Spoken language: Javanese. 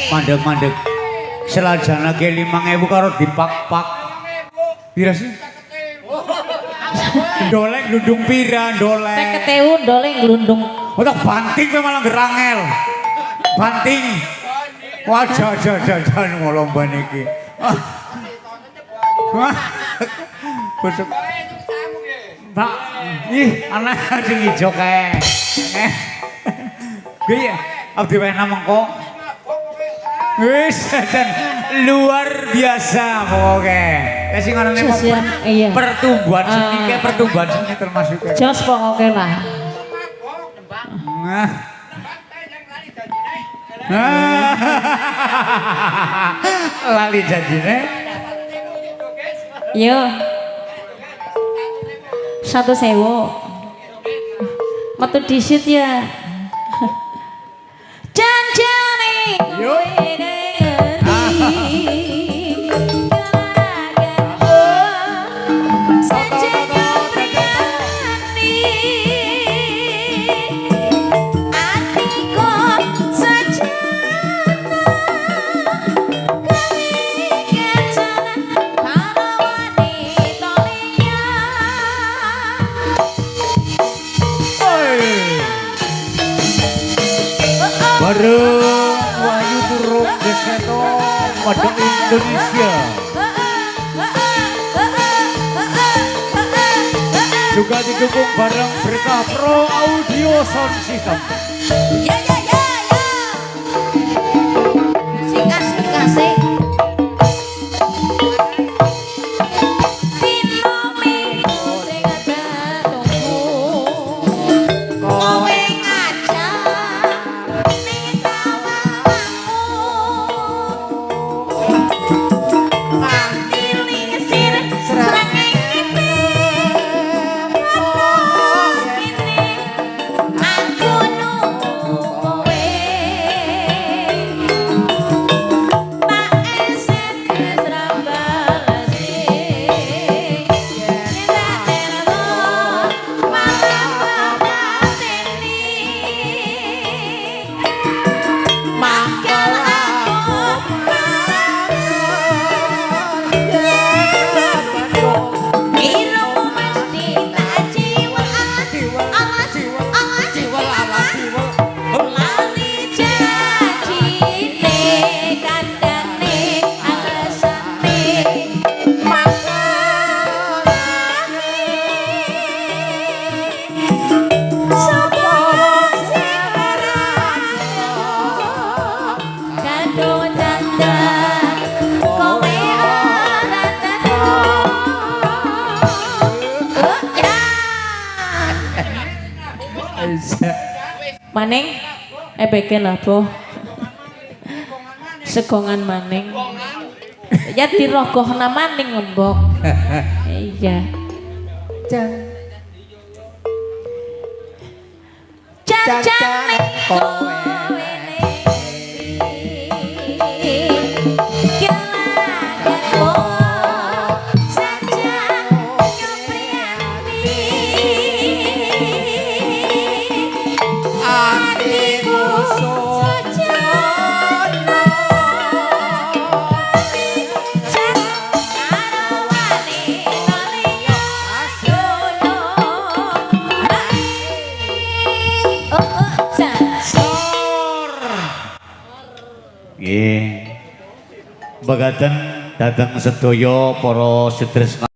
Mandek-mandek selajana ke 5.000 karo dipak-pak pira sih? Doleng glundung pira doleng 50.000 doleng glundung otak banting malah gerangel banting wajah jajan ngolomba niki besok Pak ih anak sing ijo kae gue abdi wena mengko wis dan luar biasa pokoknya. Kasih ngono pertumbuhan seni kayak pertumbuhan seni termasuk. Jos pokoknya lah. Lali janjine. Yo. 1.000. Metu disit ya. Janjane. Yo. Bareng Wahyu Turung Deseto Model Indonesia juga didukung bareng Berkah Pro Audio Sound System. Ya sing asik Maning beken apa? Segongan maning. Ya dirogohna maning ngembok. Iya. Jajane kowe Nggih. Begaten dateng sedaya para sutresna